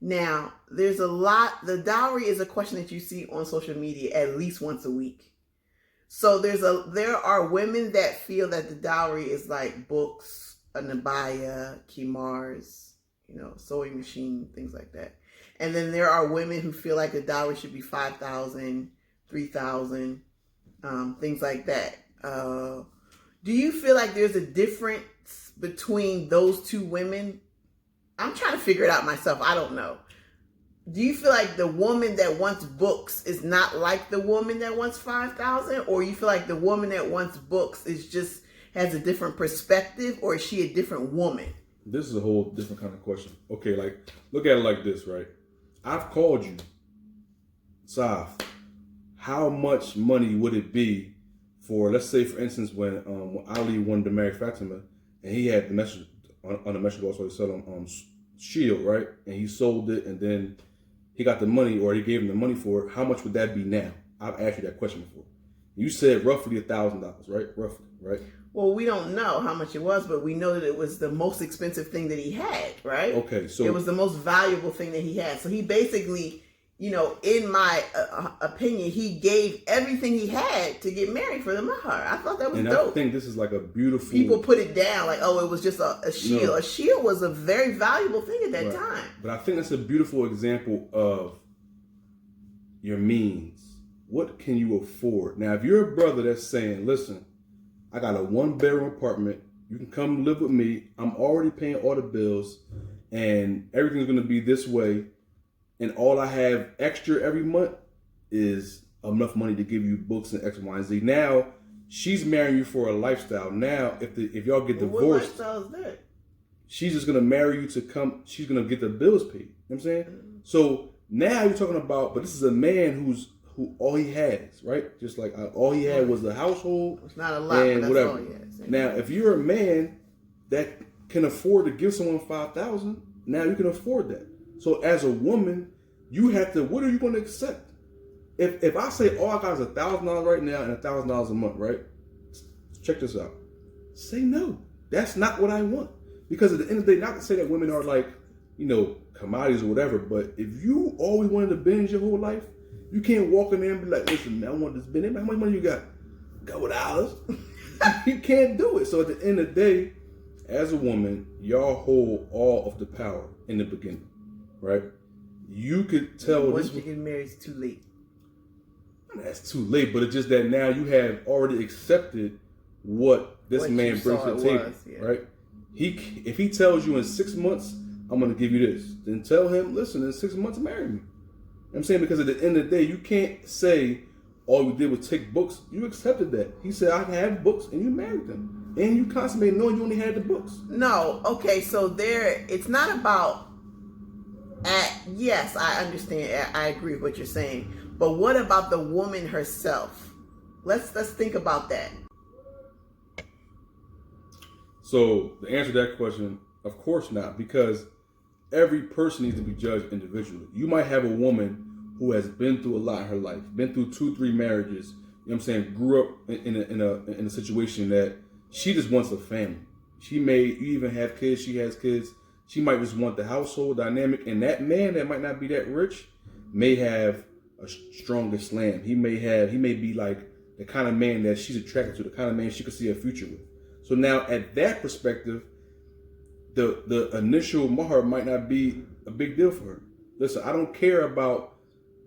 Now, there's a lot. The dowry is a question that you see on social media at least once a week. So there are women that feel that the dowry is like books, a nabaya, kimars, sewing machine, things like that. And then there are women who feel like the dowry should be 5,000, 3,000, things like that. Do you feel like there's a difference between those two women? I'm trying to figure it out myself. I don't know. Do you feel like the woman that wants books is not like the woman that wants 5,000? Or you feel like the woman that wants books has a different perspective, or is she a different woman? This is a whole different kind of question. Okay, look at it like this, right? I've called you, Saf. How much money would it be for, let's say, for instance, when Ali wanted to marry Fatima, and he had the message on the message also, he sold him shield, right? And he sold it, and then he got the money, or he gave him the money for it. How much would that be now? I've asked you that question before. You said roughly $1,000, right? Roughly, right? Well, we don't know how much it was, but we know that it was the most expensive thing that he had, right? Okay, so it was the most valuable thing that he had. So he basically, in my opinion, he gave everything he had to get married for the mahar. I thought that was dope. I think this is like a beautiful... People put it down like, oh, it was just a shield. No. A shield was a very valuable thing at that time. But I think that's a beautiful example of your means. What can you afford? Now, if you're a brother that's saying, listen, I got a 1-bedroom apartment. You can come live with me. I'm already paying all the bills, and everything's going to be this way. And all I have extra every month is enough money to give you books and X, Y, and Z. Now, she's marrying you for a lifestyle. Now, if y'all get divorced, what lifestyle is that? She's just going to marry you to come. She's going to get the bills paid. You know what I'm saying? Mm-hmm. So now you're talking about, but this is a man who all he has, right? Just like all he had was the household. It's not a lot, and but that's whatever. All he has. Now, if you're a man that can afford to give someone $5,000, now you can afford that. So as a woman, you have to. What are you going to accept? If I say all I got is $1,000 right now and $1,000 a month, right? Check this out. Say no. That's not what I want. Because at the end of the day, not to say that women are like, commodities or whatever, but if you always wanted to binge your whole life, you can't walk in there and be like, listen, man, I want this binge. How much money you got? Couple dollars. You can't do it. So at the end of the day, as a woman, y'all hold all of the power in the beginning, right? You could tell. Once you get married, it's too late. That's too late, but it's just that now you have already accepted what this man brings to the table, right? If he tells you in 6 months, I'm going to give you this, then tell him, listen, in 6 months, marry me. I'm saying, because at the end of the day, you can't say all you did was take books. You accepted that. He said, I can have books, and you married them. And you consummated knowing you only had the books. No, okay, so it's not about, yes, I understand, I agree with what you're saying, but what about the woman herself? Let's think about that. So the answer to that question, of course not, because every person needs to be judged individually. You might have a woman who has been through a lot in her life, been through 2-3 marriages, you know what I'm saying, grew up in a situation that she just wants a family. You even have kids, she has kids. She might just want the household dynamic, and that man that might not be that rich may have a strong Islam. He may be like the kind of man that she's attracted to, the kind of man she could see a future with. So now at that perspective, the initial mahar might not be a big deal for her. Listen, I don't care about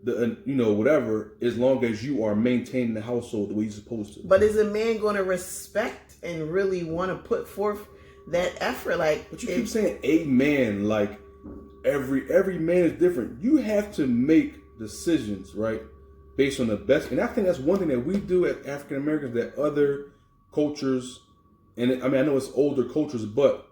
the whatever, as long as you are maintaining the household the way you're supposed to. But is a man going to respect and really want to put forth that effort? But you keep saying a man, like every man is different. You have to make decisions, right, based on the best. And I think that's one thing that we do as African Americans that other cultures, and I mean I know it's older cultures, but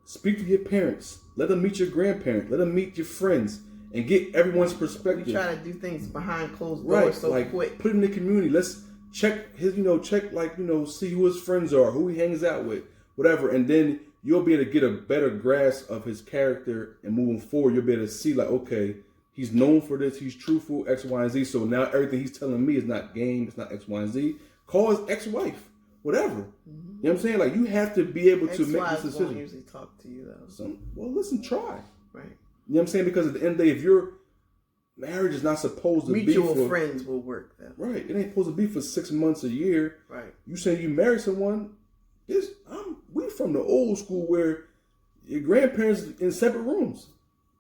speak to your parents. Let them meet your grandparents. Let them meet your friends and get everyone's perspective. We try to do things behind closed doors quick. Put it in the community. Let's check his, see who his friends are, who he hangs out with, whatever. And then you'll be able to get a better grasp of his character, and moving forward, you'll be able to see like, okay, he's known for this. He's truthful, X, Y, and Z. So now everything he's telling me is not game. It's not X, Y, and Z. Call his ex-wife, whatever. Mm-hmm. You know what I'm saying? Like, you have to be able to make this decision. Won't usually talk to you though. Well, listen, try. Right. You know what I'm saying? Because at the end of the day, if your marriage is not supposed to mutual be for, friends will work though. Right. It ain't supposed to be for 6 months, a year. Right. You say you marry someone, we from the old school where your grandparents in separate rooms.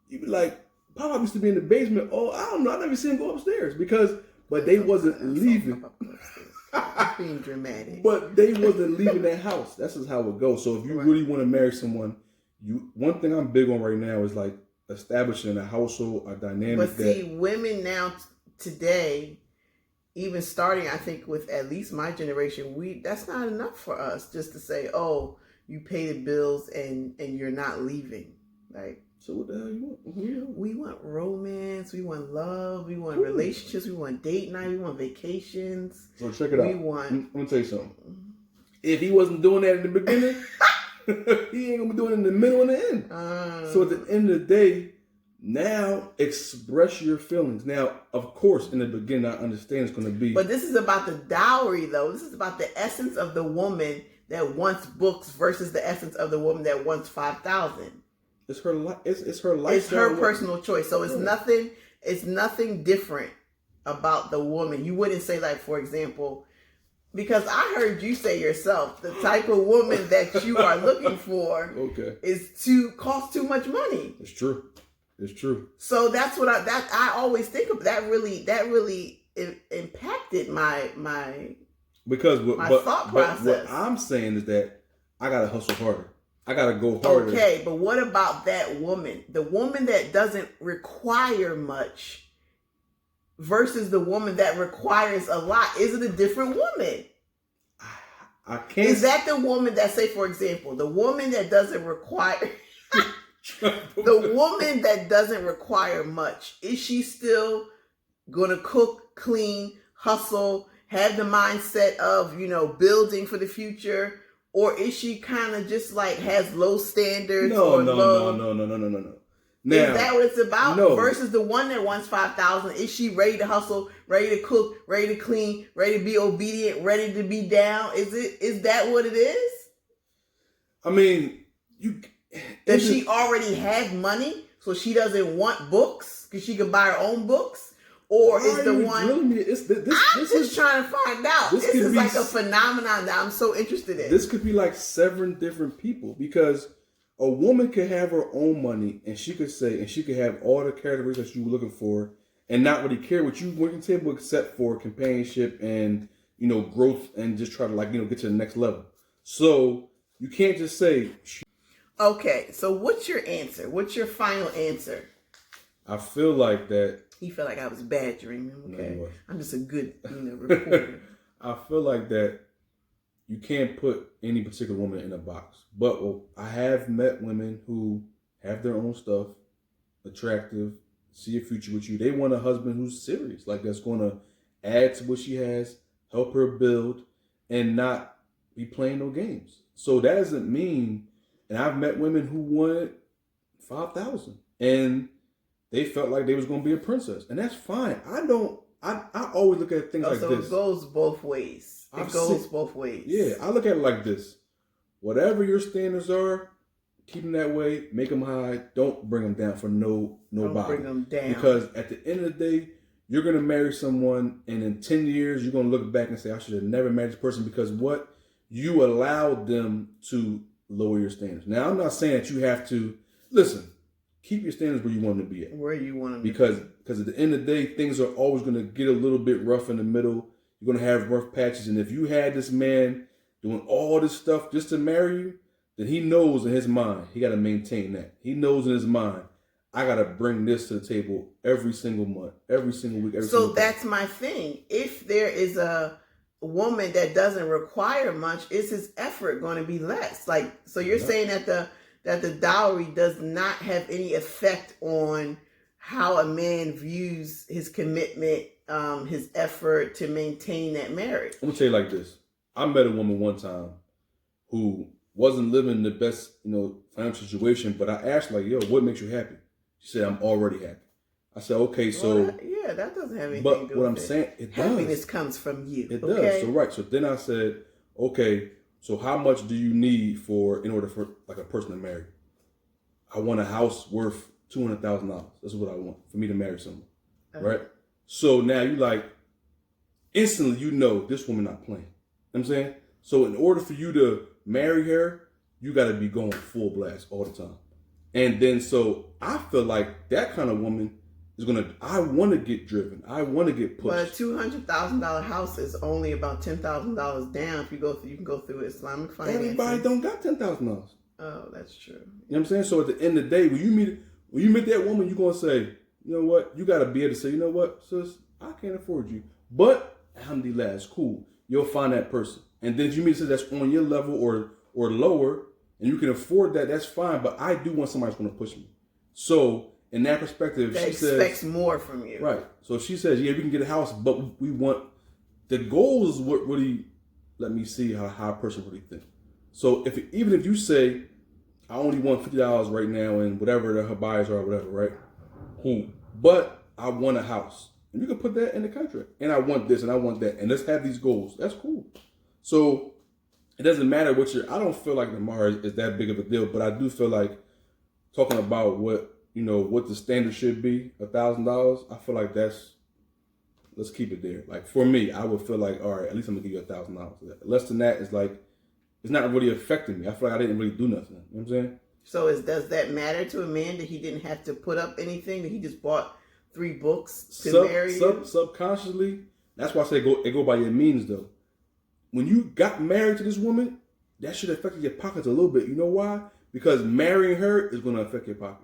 You be like, Pop used to be in the basement. Oh, I don't know. I never seen him go upstairs but they wasn't leaving. Being dramatic. But they wasn't leaving that house. That's just how it goes. So if you really want to marry someone, one thing I'm big on right now is like establishing a household, a dynamic. But see, women now today, even starting, I think with at least my generation, that's not enough for us just to say, oh, you pay the bills and you're not leaving. Like, so what the hell you want? We want romance, we want love, we want relationships, we want date night, we want vacations. So check it out. I'm gonna tell you something. If he wasn't doing that in the beginning, he ain't gonna be doing it in the middle and the end. So at the end of the day, now express your feelings. Now, of course, in the beginning, I understand it's gonna be. But this is about the dowry, though. This is about the essence of the woman that wants books versus the essence of the woman that wants 5,000. It's her life. It's her life. It's her personal choice. So it's nothing. It's nothing different about the woman. You wouldn't say, like, for example, because I heard you say yourself, the type of woman that you are looking for costs too much money. It's true. It's true. So that's what I always think of. That really impacted my thought process. What I'm saying is that I gotta hustle harder. I gotta go harder. Okay, but what about that woman? The woman that doesn't require much versus the woman that requires a lot. Is it a different woman? I can't. Is that the woman that, say, for example, the woman that doesn't require the woman that doesn't require much, is she still gonna cook, clean, hustle, have the mindset of, building for the future? Or is she kind of just like has low standards? No. Now, is that what it's about? No. Versus the one that wants 5,000. Is she ready to hustle, ready to cook, ready to clean, ready to be obedient, ready to be down? Is that what it is? I mean, does she already have money, so she doesn't want books because she can buy her own books? Or is the one... I'm just trying to find out. This is like a phenomenon that I'm so interested in. This could be like 7 different people, because a woman could have her own money and she could have all the characteristics that you were looking for and not really care what you bring to the table except for companionship and, growth, and just try to get to the next level. So you can't just say... Okay, so what's your answer? What's your final answer? I feel like that... He felt like I was badgering him. Okay, no, I'm just a good reporter. I feel like that you can't put any particular woman in a box. But I have met women who have their own stuff, attractive, see a future with you. They want a husband who's serious, like that's going to add to what she has, help her build, and not be playing no games. So that doesn't mean, and I've met women who wanted 5,000 and they felt like they was going to be a princess, and that's fine. I always look at things like so this. So it goes both ways. Both ways. Yeah, I look at it like this. Whatever your standards are, keep them that way. Make them high. Don't bring them down for nobody. Don't bring them down. Because at the end of the day, you're going to marry someone, and in 10 years, you're going to look back and say, I should have never married this person, because what? You allowed them to lower your standards. Now, I'm not saying that you have to... Listen. Keep your standards where you want them to be at. Where you want them because at the end of the day, things are always going to get a little bit rough in the middle. You're going to have rough patches. And if you had this man doing all this stuff just to marry you, then he knows in his mind, he got to maintain that. He knows in his mind, I got to bring this to the table every single month, every single week, every single day. So that's my thing. If there is a woman that doesn't require much, is his effort going to be less? Like, so you're saying that the dowry does not have any effect on how a man views his commitment, his effort to maintain that marriage. I'm gonna tell you like this. I met a woman one time who wasn't living the best, financial situation, but I asked her, what makes you happy? She said, I'm already happy. I said, okay, so... Well, that doesn't have anything to do with it. But what I'm saying, it does. Happiness comes from you. It does. So, right. So then I said, okay, so how much do you need in order for like a person to marry? I want a house worth $200,000. That's what I want for me to marry someone, right? So now you like instantly you know this woman not playing. You know what I'm saying? So in order for you to marry her, you got to be going full blast all the time. And then so I feel like that kind of woman is gonna. I want to get driven. I want to get pushed. But a $200,000 house is only about $10,000 down. If you go through, you can go through Islamic financing. Everybody don't got $10,000. Oh, that's true. You know what I'm saying? So at the end of the day, when you meet that woman, you're gonna say, you know what? You gotta be able to say, you know what, sis, I can't afford you. But alhamdulillah, it's cool. You'll find that person. And then if you meet someone that's on your level or lower, and you can afford that, that's fine. But I do want somebody that's gonna push me. So in that perspective, that she expects says more from you. Right. So she says, yeah, we can get a house, but we want the goals is what really let me see how a person really thinks. So even if you say, I only want $50 right now and whatever her buyers are, whatever, right? Cool. But I want a house. And you can put that in the contract. And I want this and I want that. And let's have these goals. That's cool. So it doesn't matter what I don't feel like the mahar is that big of a deal, but I do feel like talking about what the standard should be, $1,000, I feel like let's keep it there. Like for me, I would feel like, all right, at least I'm gonna give you $1,000. Less than that is like, it's not really affecting me. I feel like I didn't really do nothing. You know what I'm saying? So does that matter to a man that he didn't have to put up anything, that he just bought 3 books to marry you? Subconsciously, that's why I say it go by your means though. When you got married to this woman, that should affect your pockets a little bit. You know why? Because marrying her is gonna affect your pockets.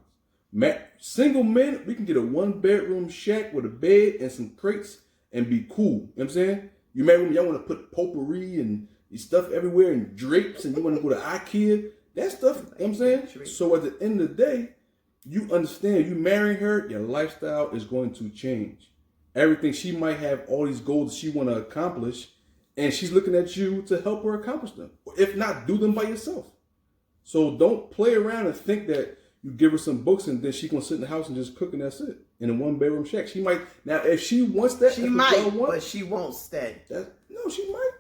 Single men, we can get a 1-bedroom shack with a bed and some crates and be cool. You know what I'm saying? You marry me, y'all want to put potpourri and stuff everywhere and drapes and you want to go to IKEA. That stuff, you know what I'm saying? So at the end of the day, you understand, you marrying her, your lifestyle is going to change. Everything, she might have all these goals she want to accomplish and she's looking at you to help her accomplish them. If not, do them by yourself. So don't play around and think that you give her some books and then she gonna sit in the house and just cook and that's it. In a 1-bedroom shack. She might, now if she wants that, she might, but she won't stay. No, she might